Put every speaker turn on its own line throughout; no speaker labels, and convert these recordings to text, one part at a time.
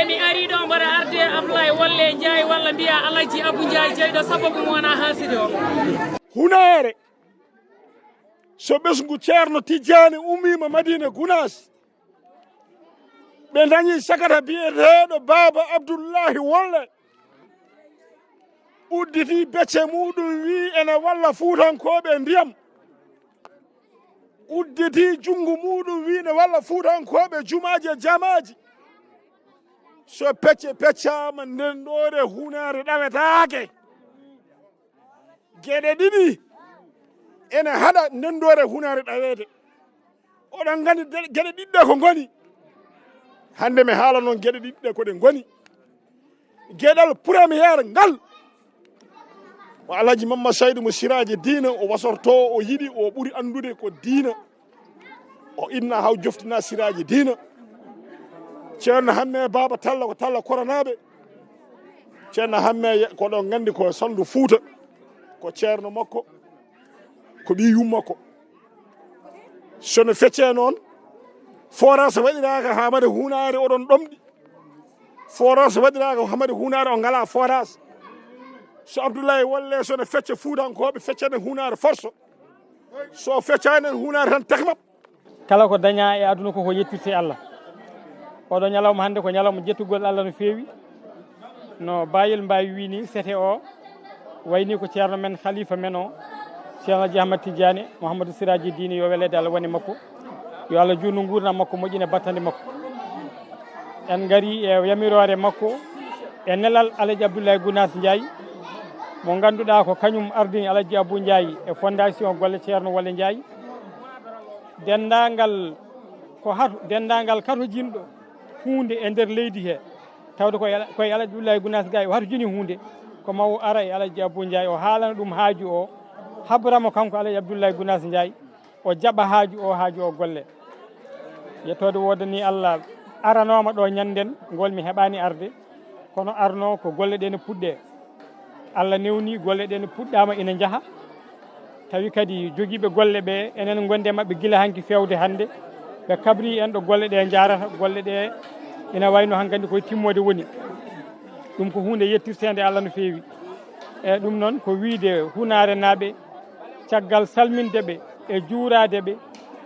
mi ari ɗo mbaɗa arde Ablaye Walle Ndiaye walla mbiya Alaji Abou Ndiaye jeyɗo sababu mo wona haside o
hunare so ɓesgu ceerno Tidiane ummima Madina Gounass ɓe dañi sakata biyeteɗo Baba Abdoullahi Walle udditi becce muɗum wi ene walla Fuutankoɓe ndiyam udditi jungu muɗum wi ne walla Fuutankoɓe jumaji e jamaji so pecce peccama nden ɗore hunare ɗawetake gueɗe ɗiɗi ene haɗa nden ɗore hunare ɗawede oɗon gandi gueɗe ɗiɗɗe ko goni hande mi haala noon gueɗe ɗiɗɗe koɗe goni gueɗal premiére ngal o Alaji Mamma Saydou mo Siraji diina o wasorto o yiɗi o ɓuuri andude ko diina o inna haw joftina Siraji diina ceerno Hamme Baba Talla ko Talla Koranaɓe ceerno Hamme koɗon gandi ko Sandu Fouta ko ceerno makko ko ɓi yum makko sono fecce noon forage waɗiraka hamade hunare oɗon ɗomɗi forage waɗiraka hamade hunare o ngala forage so Abdoulaye Walle sono fecce Fuutankoɓe feccane hunare force so feccani hunare tan tekmam
kala ko daña e aduna ko yettirte Allah oɗo ñalawma hande ko ñalawma jettugol Allah no fewi no Bayel Mbawi wini sete o wayni ko ceerno men khalifa men o ceerno Ahmad Tidiane Mouhamadou Siraji Dine yo welede Allah woni makko yo Allah jurnu gurdam makko moƴƴine battande makko en gari e yamirore makko e nelal Alaji Abdoulaye Gounass Ndiaye mo ganduɗa ko kañum ardini Alaji Abou Ndiaye e fondation golle ceerno Walle Ndiaye dendagal ko hatu dendagal kato jinɗo hunde e nder leydi he tawde koye Alaji Abdoulaye Gounass Ndiaye o hatu jini hunde ko maw ara e Alaji Abou Ndiaye o haalana ɗum haaju o habramo kanko Alaji Abdoulaye Gounass Ndiaye o jaɓa haaju o golle yettode wodani Allah aranoma ɗo ñanden ngol mi heɓani arde kono arno ko golle ɗe ne puɗɗe Allah newni golle ɗe ne puɗɗama ina jaaha tawi kadi joguiɓe golle ɓe enen gonde mabɓe guila hanki fewde hande ɓe kabri en ɗo golle ɗe jarata golle ɗe ina wayno hankkandi koye timmode woni ɗum ko hunde yettirtede Allah no fewi e ɗum noon ko wiide hunare naaɓe caggal salmindeɓe e juuradeɓe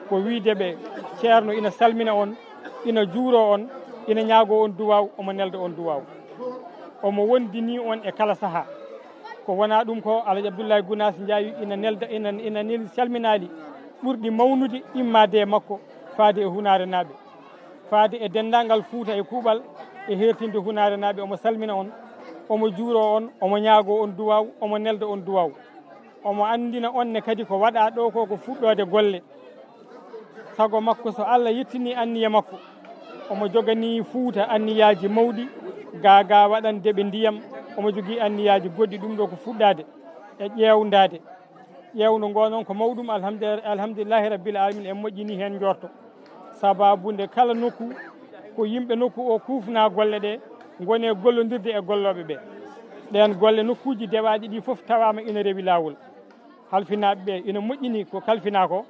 ko wideɓe ceerno ina salmina on ina juuro on ina ñaago on duwaw omo nelda on duwaw omo wondini on e kala saaha ko wona ɗum ko Alaji Abdoulaye Gounass Ndiaye ina nelda ina nel salminali ɓurɗi mawnude immade e makko faade e hunare naaɓe faade e dendagal Fouta e kuuɓal e hertinde hunare naaɓe omo salmina on omo juuro on omo ñaago on duwaw omo nelda on duwaw omo andina on ne kadi ko waɗa ɗo ko fuɗɗode golle sago makko so Allah yettini anniya makko omo jogani Fouta anniyaji mawɗi gaga waɗandeɓe ndiyam omo jogui anniyaji goɗɗi ɗum ɗo ko fuɗɗade e ƴewdade ƴewdo ngo noon ko mawɗum alhamdulillahi rabbil alamin en moƴƴini hen jorto sababude kala nokku ko yimɓe nokku o kufna golle ɗe gone gollodirde e golloɓe ɓe ɗen golle nokkuji dewaɗi ɗi foof tawama ina rewi lawol halfinaɓe ɓe ina moƴƴini ko kalfina ko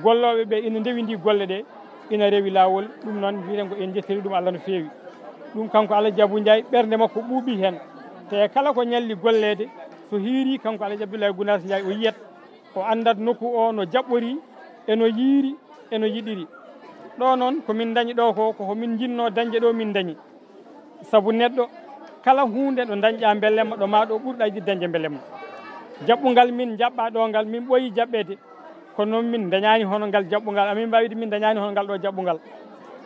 golloɓe ɓe ina ndewidi golle ɗe ina rewi lawol ɗum noon mbiɗen ko en jettiri ɗum Allah no fewi ɗum kanko Alaji Abou Ndiaye ɓerde makko ɓuuɓi hen te kala ko ñalli gollede so hiiri kanko Alaji Abdoulaye Gounass Ndiaye o yiyat o andat nokku o no jaɓɓori eno yiiri eno yiɗiri ɗo noon komin dañi ɗo ko min jinno dañde ɗo min dañi saabu neɗɗo kala hunde ɗo dañƴa bellema ɗo ma ɗo ɓurɗa yiɗi dañde bellema jaɓɓugal min jaɓɓa ɗo ngal min ɓooyi jaɓɓede kono noon min dañani hono ngal jaɓɓugal amin mbawide min dañani hono ngal ɗo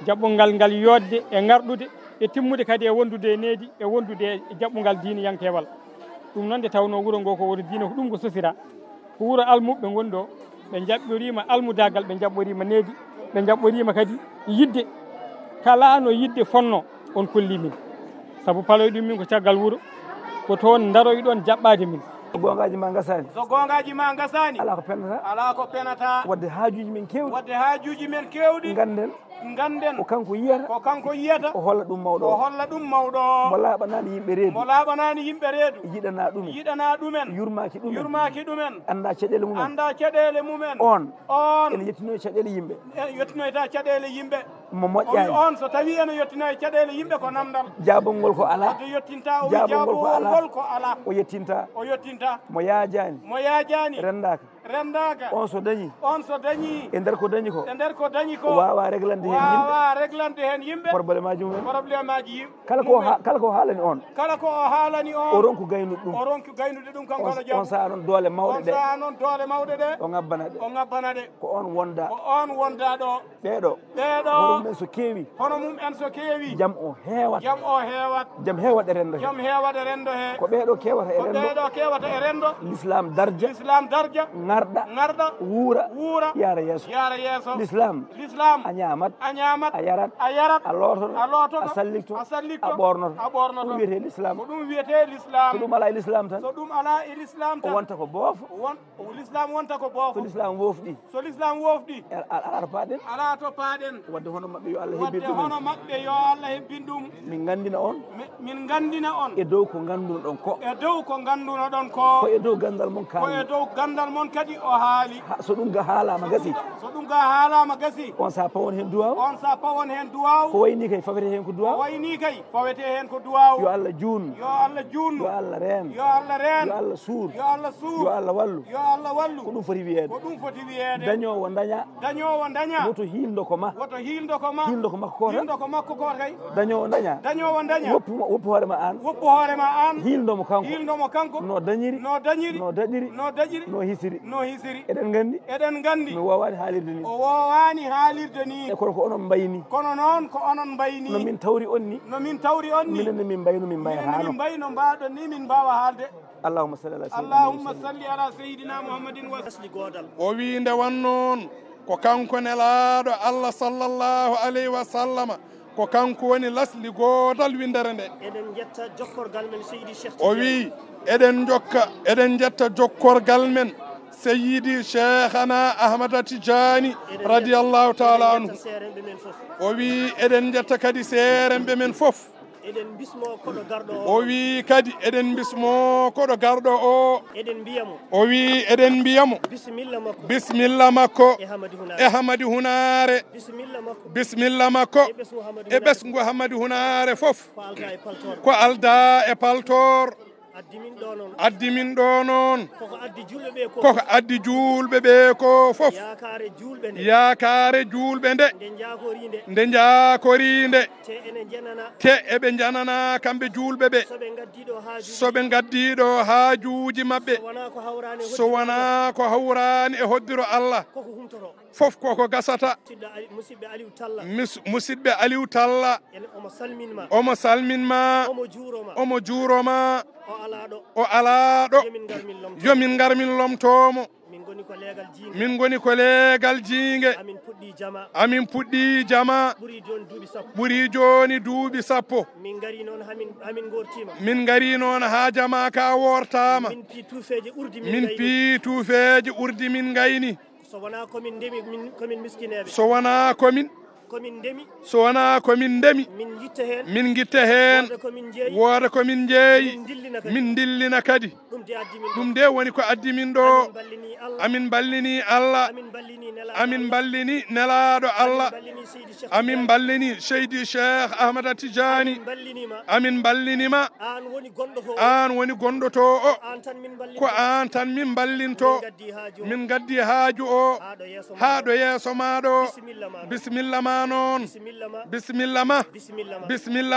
jaɓɓugal ngal yodde e ngarɗude e timmude kadi e wondude e needi e wondude e jaɓɓugal diine yankewal ɗum noon nde tawno wuuro ngo ko woni diine ko ɗum ko sosira ko wuuro almuɓe goni ɗo ɓe jaɓɓorima almudagal ɓe jaɓɓorima needi ɓe jaɓɓorima kadi yidde kala no yidde fonno on kolli min saabu paloy ɗum min ko caggal wuuro ko toon daroy ɗon jaɓɓade min
so gongaji ma gasani
ala ko
penata wadde haajuji men kewɗi
ganden
ganden
ko kanko yiyata
ko kanko yiyata
o holla ɗum mawɗo
o holla ɗum mawɗo
mo laaɓanani yimɓe reedu
mo laaɓanani yimɓe reedu
yiɗana ɗumen
yiɗana ɗumen
yurmaki ɗumen anda caɗele mumen
anda caɗele mumen
on
ene
yettino e caɗele yimɓe
yettinoyta caɗele yimɓe
mo moƴƴani
on so tawi ene yettino e caɗele yimɓe ko namdal
jabol ngol ko ala
ade yettinta o wi jabol ngol ko ala
o yettinta
mo
yajani
rendaka
on so dañi e nder ko dañi ko wawa réglande hen yimɓe probléme aji mumen kala ko haalani on o ronku gaynude ɗum kanko ala jaam on saa noon doole mawɗe ɗe o ngabbana ɗe ko on wonda ɗo ɓeeɗo hono mum en so keewi jaam o heewat jaam heewaɗe rendo he ko ɓeeɗo kewata e rendo l'islam darja ngarɗa wuura yara yeeso l'islam a ñamat a yarat a lototo a sallikto a ɓornoto ɗum wiyete l'islam so ɗum ala e l'islam tan o wonta ko boofo so l'islam wofɗi ala to paɗen wadde hono maɓɓe yo Allah hebbin ɗum min gandina on e dow ko ganduno ɗon ko e dow gandal mon kadi o haali so ɗum ga haalama gasi on sa pawon hen duwaw ko wayni kay fawete hen ko duwaw yo Allah juun yo Allah reen yo Allah suur yo Allah wallu ko ɗum foti wiyede dañowo daña woto hildo ko makko ko kay dañowo daña woppu hoorema an hildomo kanko no dañiri no hisiri eɗen gandi mi wowani haalirde ni e kono ko onon mbayni kono noon ko onon mbayni no min tawri on ni minen min mbayno min mbayno mbaɗon ni min mbawa haalde allahumma salli ala sayyidina muhammadin wa asli godal
o wi nde wannoon ko kanko nelaɗo Allah sallallahu alayhi wa sallama ko kanko woni lasli godal windere nde
eɗen jetta jokkorgal men seydi cheikh
o wi eɗen jetta jokkorgal men seydi cheikhana ahmada tidiani radiallahu taala anhu o wi eɗen jetta kadi seeremɓe men fof o wi kadi eɗen bismo koɗo garɗo o o wi eɗen mbiyamo bisimilla makko e hamadi hunare bisimilla makko e ɓesgu hamadi hunare fof ko alda e paltor addimin ɗo noon koko addi julɓe ɓe ko fof yakare julɓe nde jakorinde te eɓe janana kamɓe julɓe ɓe soɓe gaddiɗo haajuji mabɓe so wona ko hawrani e hoddiro Allah fof koko gasata musidɓe Aliou Talla omo salminma omo juuroma o alaɗo yomin garmin lomtomo min goni ko leegal jingue amin puɗɗi jama ɓuuri joni duuɓi sappo min gari noon ha jama ka wortama min pi tuufeje urdi min gayni so wona komin ndemi min guitta hen wooda komin jeeyi min dillina kadi ɗum de woni ko addi min ɗo amin ballini Allah amin ballini nelaɗo Allah amin ballini seydi cheikh ahmada tidiani amin ballinima an woni gonɗo to o ko an tan min ballinto min gaddi haaju o ha ɗo yeeso maɗo bisimilla ma noon bisimilla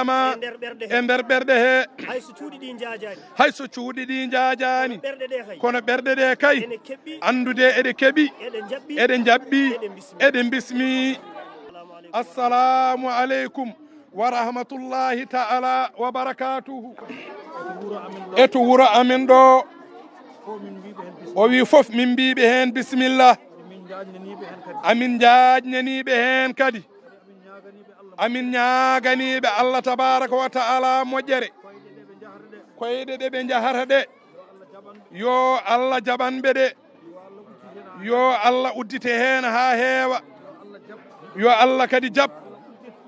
ma e nder ɓerɗe he hayso cuuɗi ɗi jajani kono ɓerɗe ɗe kay andude eɗe keeɓi eɗe jaɓɓi eɗe bismi assalamu aleykum wa rahmatullahi ta'ala wa barakatuhu eto wuro amin ɗo o wi fof min mbiɓe hen bisimillah amin jaajnaniɓe hen kadi amin ñaaganiɓe Allah tabaraka wa ta'ala moƴƴere koyɗe ɗe ɓe jahata ɗe yo Allah jaɓanɓe ɗe yo Allah uddite hen ha heewa
yo Allah kadi jab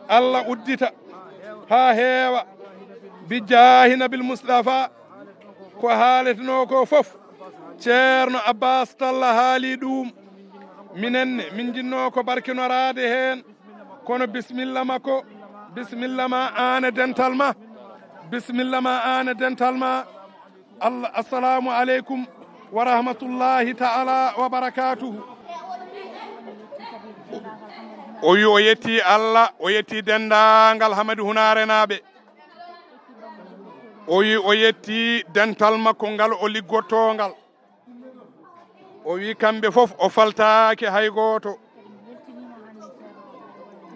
Allah uddita ha heewa bijahi nabil mustafa ko haaletno ko fof ceerno Abbas Talla haali ɗum minenne min jinno ko barkinorade hen kono bisimilla makko bisimilla ma an dental ma bisimilla ma an dental ma Allah assalamu aleykum wa rahmatullahi ta'ala wa barakatuhu o wi o yetti Allah o yetti dendangal Hamadi Hunare naɓe o wi o yetti dental makko ngal o liggotongal o wi kamɓe fof o faltaake hay goto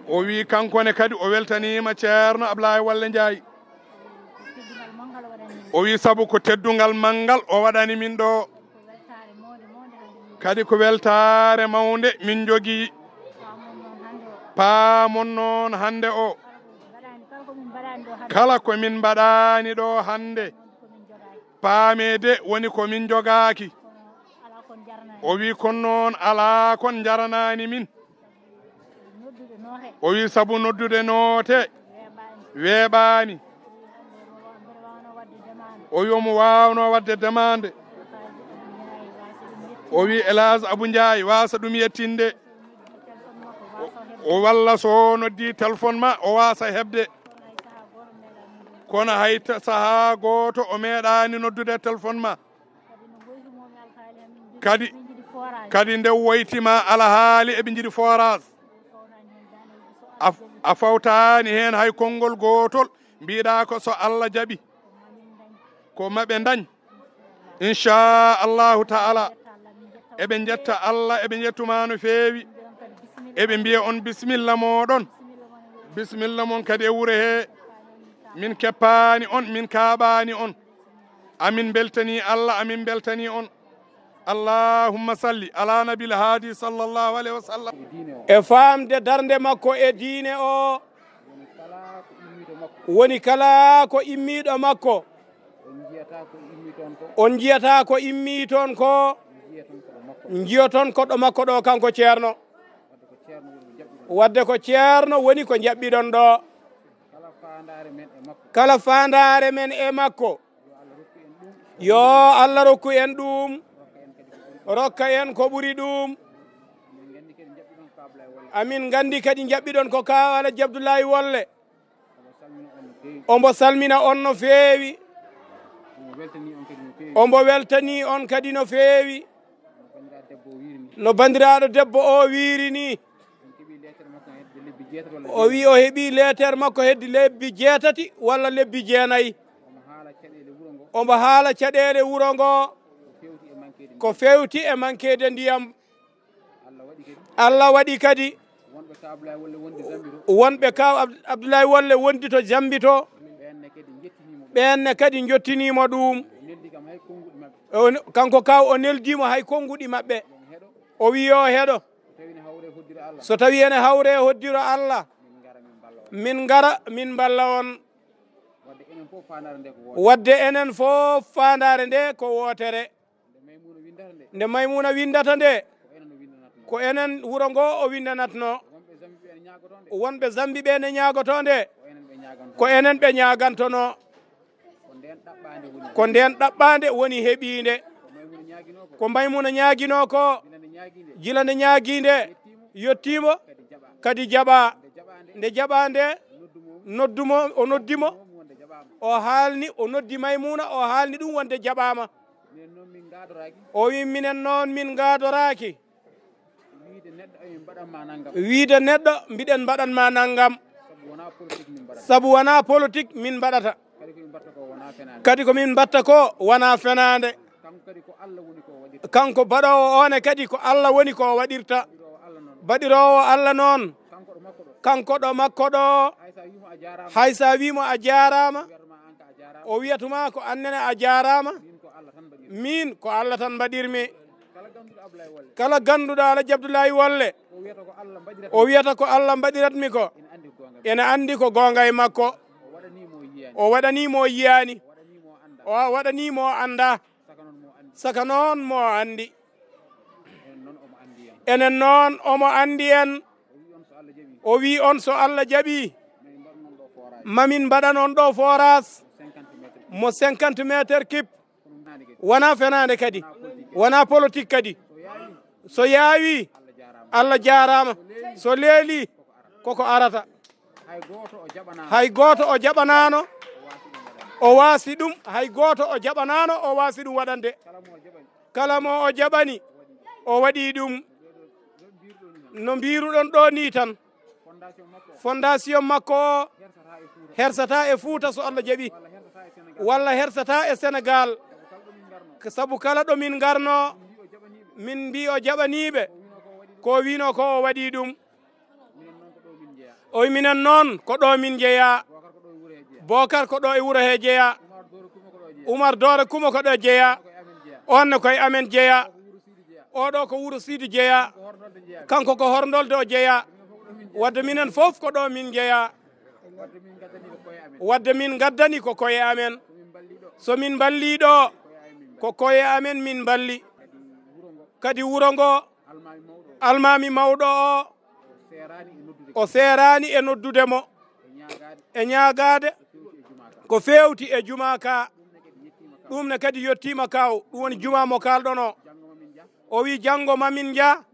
o wi kankone kadi o weltanima ceerno Ablaye Walle Ndiaye o wi sabu ko teddungal mangal o waɗani min ɗo kadi ko weltare mawde min jogii paamon noon hande o kala ko min mbaɗani ɗo hande paamede woni ko min jogaaki o wi kon noon ala kon jaranani min o wi sabu noddude noote weeɓani o wi omo wawno wadde demande o wi Elage Abou Ndiaye wasa ɗum yettinde o walla so noddi téléphone ma o wasa hebde kono hay saha goto o meeɗani noddude téléphone ma kadi nde woytima alahaali eɓe jiiɗi forage a fawtani hen hay konngol gotol mbiɗa ko so Allah jaaɓi ko maɓe dañ inchallahu taala eɓe jetta Allah eɓe jettuma no feewi eɓe mbiya on bisimilla moɗon bisimilla mon kadi e wuuro he min keppani on min kaaɓani on amin beltani Allah amin beltani on allahumma salli ala nabil hadi sallallahu alayhi wa sallam
e famde darde makko e diine o woni kala ko immiɗo makko on jiyata ko immi toon ko jiyoton koɗɗo makko ɗo kanko ceerno wadde ko ceerno woni ko jaɓɓiɗon ɗo kala fandare men e makko yo Allah rokku en ɗum rokka en ko ɓuri ɗum amin gandi kadi jaɓɓiɗon ko kaw Alaji Abdoulaye Wolle ombo salmina on no feewi ombo weltani on kadi no feewi no bandiraɗo debbo o wiiri ni o wi o heeɓi lettere makko heddi lebbi 7 walla lebbi 9 ombo haala caɗele wuuro ngo ko fewti e mankede ndiyam Allah waɗi kadi wonɓe kaw Abdoulaye Wolle wondi to Zambito ɓenne kadi jottinimo ɗum kanko kaw o neldimo hay konguɗi maɓɓe o wi yo heɗo so tawi ene hawre hoddiro Allah min gara min balla on wadde enen fof fandare nde ko wotere nde Maymuna windata nde ko enen wuuro ngo o windanatno wonɓe Zambi ɓe ne ñagoto nde ko enen ɓe ñagantono ko nden ɗaɓɓande woni heeɓinde ko Maymuna ñaguino ko gila nde ñaguinde yettimo kadi jaɓa nde jaɓa nde noddumo o noddimo o haalni o noddi Maymuna o haalni ɗum wonde jaɓama o wi minen noon min gadoraki wiide neɗɗo mbiɗen mbaɗanma naggam sabu wona politique min mbaɗata kadi ko min mbatta ko wona fenade kanko baɗowo one kadi ko Allah woni ko waɗirta baɗirowo Allah noon kanko ɗo makko ɗo hay sa wimo a jarama o wiyatuma ko annene a jarama min ko Allah tan mbaɗirmi kala ganduɗo Alaji Abdoulaye Wolle o wiyata ko Allah mbaɗiratmi ko ene andi ko gonga e makko o waɗanimo yiyani o waɗanimo anda saka noon mo andi enen noon omo andi en o wi on so Allah jaɓi mamin mbaɗanon ɗo forage mo 50 métre kip wona fenade kadi wona politique kadi so yaawi Allah jarama so leeli koko arata hay goto o jaɓanano o waasi ɗum hay goto o jaɓanano o waasi ɗum waɗande kala mo o jaɓani o waɗi ɗum no mbiruɗon ɗo ni tan fondation makko o hersata e Fouta so Allah jaɓi walla hersata e Sénégal sabu kala ɗo min garno min mbi o jaɓaniɓe ko wino ko o waɗi ɗum o minen noon ko ɗo min jeeya Bocar ko ɗo e wuuro he jeeya Oumar Dore Kumo ko ɗo jeeya on koye amen jeeya oɗo ko wuuro Sidi jeeya kanko ko Horndolde o jeeya wadde minen fof ko ɗo min jeeya wadde min gaddani ko koye amen so min balli ɗo ko koye amen min balli kadi wuro ngo almami mawɗo o serani e noddude mo e ñagade ko fewti e juma ka ɗum ne kadi yettima kaw ɗum woni juma mo kalɗon o wi janggo mamin dia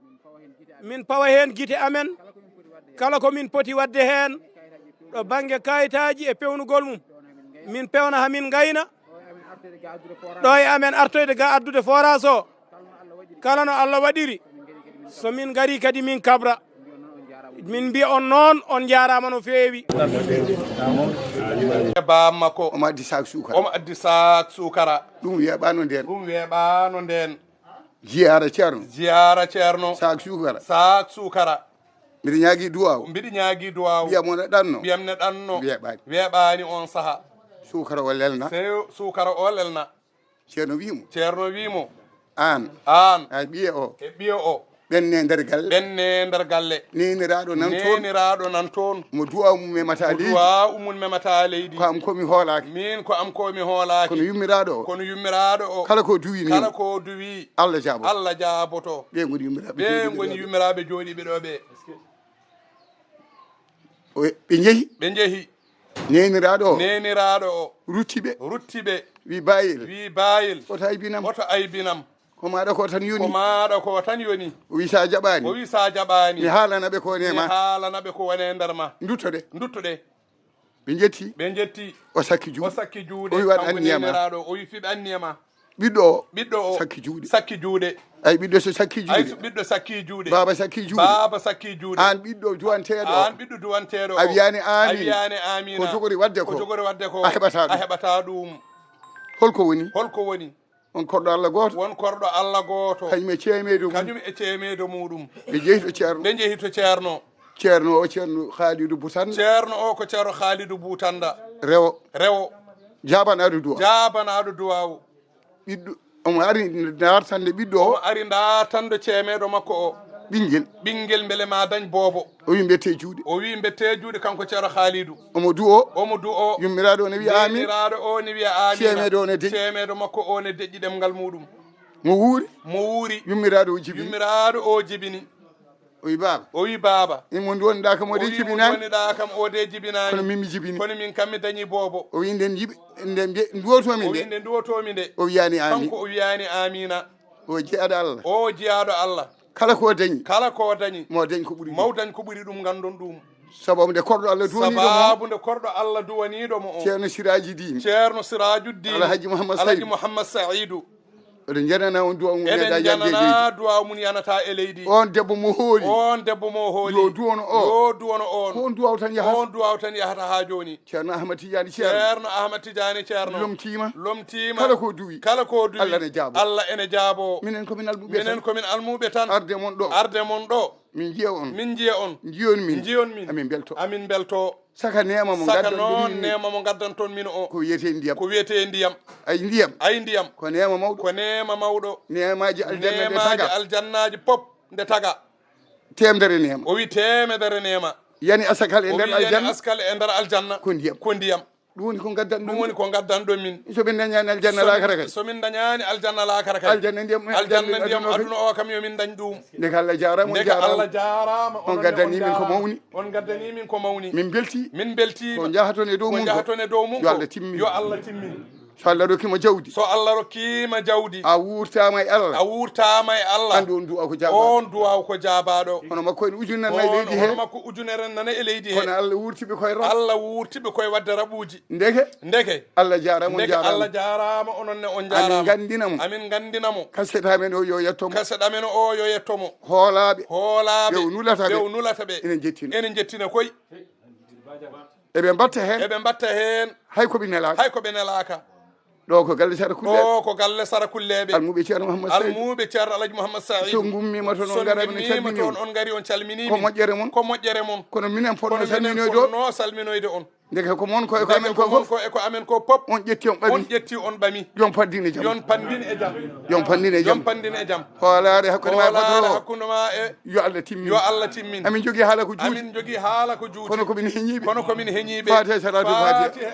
min pawa hen guite amen kala ko min poti wadde hen ɗo banggue kayitaji e pewnugol mum min pewna hamin gayna ɗo e amen artoyde ga addude forage o kala no Allah waɗiri so min gari kadi min kabra min mbiya on noon on jarama no feewi bamma ko
omo addi sak sukara
omo addi sak sukara
ɗum weeɓano nden
ɗum weeɓano nden
jiyara ceerno sak sukara mbiɗa ñaagui duwaw mbiyam ne ɗanno weeɓani on saaha sukara o lelna ceerno wimo an a ɓiye o ɓenne nder galle neniraɗo nan toon mo duwaw mum memata leydi ko am komi hoolaki kono yummiraɗo o kala ko duwi Allah jaaboto ɓe goni yummiraɓe jooɗiɓe ɗo ɓe ɓe jeehi neniraɗo o ruttiɓe wi bayil oto aybinam ko maɗa ko tan yoni o wi sa jaɓani mi haalanaɓe ko wone nder ma duttoɗe ɓe jetti o sakki juuɗe o wi waɗ anniyama o wi fiɓe anniyama ɓiɗɗo o sakki juuɗe ay ɓiɗɗo so sakki juuɗe baba sakki juuɗe an ɓiɗɗo duwanteɗo a wiyani amina ko jogori wadde ko a heɓata ɗum holko woni on korɗo Allah goto kañum e ceemedo muɗum ɓe jeehi to ceerno ceerno Khalidou Boutanda ko ceerno Khalidou Boutanda rewo jabanaɗo duwaw ɓiɗɗo omo ari dartande ɓiɗɗo o ari dartande ceemeɗo makko o ɓinguel beele ma dañ boobo o wi mbette juuɗe kanko ceerno Khalidou omo du'o yummiraɗo o ne wiya amin ceemeɗo o ne deƴƴi ceemeɗo makko o ne deƴƴi ɗemgal muɗum mo wuuri yummiraɗo o jibini o wi baba mo duwoniɗa kam o de jibinani kono min kam mi dañi boobo o wi nden duwotomi nde o wiyani amin kanko o wiyani amina o jeeyaɗo Allah kala ko dañi mo dañ ko ɓuuri ɗum gandon ɗum sababu nde korɗo Allah duwaniɗomo o ceerno Sirajuddin Alhaji Mouhammad Saidou eɗen janana on duwa mum yanata e leydi on debbo mo hooli yo duwono on ko on duwaw tan yahata ha joni ceerno Ahmad Tidiane ceerno lomtima kala ko duwi Allah ene jaabo minen komin almuɓe tan arde mon ɗo min jiya on jiyon min amin belto saka nema mo gaddanton min o ko wiyete ndiyam ay ndiyam ko nema mawɗo nemaji aljannaji pop nde taga temedere nema o wi temedere nema yani askal e nder aljanna ko ndiyam ɗum woni ko gaddan
ɗum woni ko gaddanɗo min
somin dañani aljanna lakara kay
somin dañani aljanna lakara kay
aljanna ndiyam
aduna o kam yomin dañ ɗum
ndeka Allah jarama
ndeka Allah jarama
on gaddani min ko mawni
on gaddani min ko mawni
min belti
ko
jahaton e dow mum
yo Allah timmin yo Allah timmin
so Allah rokkima jawdi
so Allah rokkima jawdi
a wurtama e Allah
andi on duwa ko jabaɗo on duwa ko jabaɗo
hono makko en ujunere nana e leydi he
hono makko ujunere nana e leydi he
kono Allah wurtiɓe koye rab
Allah wurtiɓe koye wadde raɓuji
ndeke Allah jarama on jarama
Allah jarama ononne on jarama amin gandinamo
kaset amen o yo yettomo
kaset amen o yo yettomo
hoolaɓe
ɓe
nulata ɓe enen jettina
koye
eɓe mbatta hen hay koɓe nelaka ɗo ko galle sara kulle
o ko galle sara kulleɓe
almuɓe ceerno
alaji mouhammad saïd
so gummima toon on garami
toon on gari on calminimi
ko moƴƴere mon kono minen fonno salminoyde on ndeke ko mon ko e ko amen ko fof
e ko amen ko pop
on ƴetti on ɓami yon pandine e jaam hoolare hakkude ma e yo Allah timmin amin jogui haala ko juuti kono komin heñiɓe fatiha salatu fatiha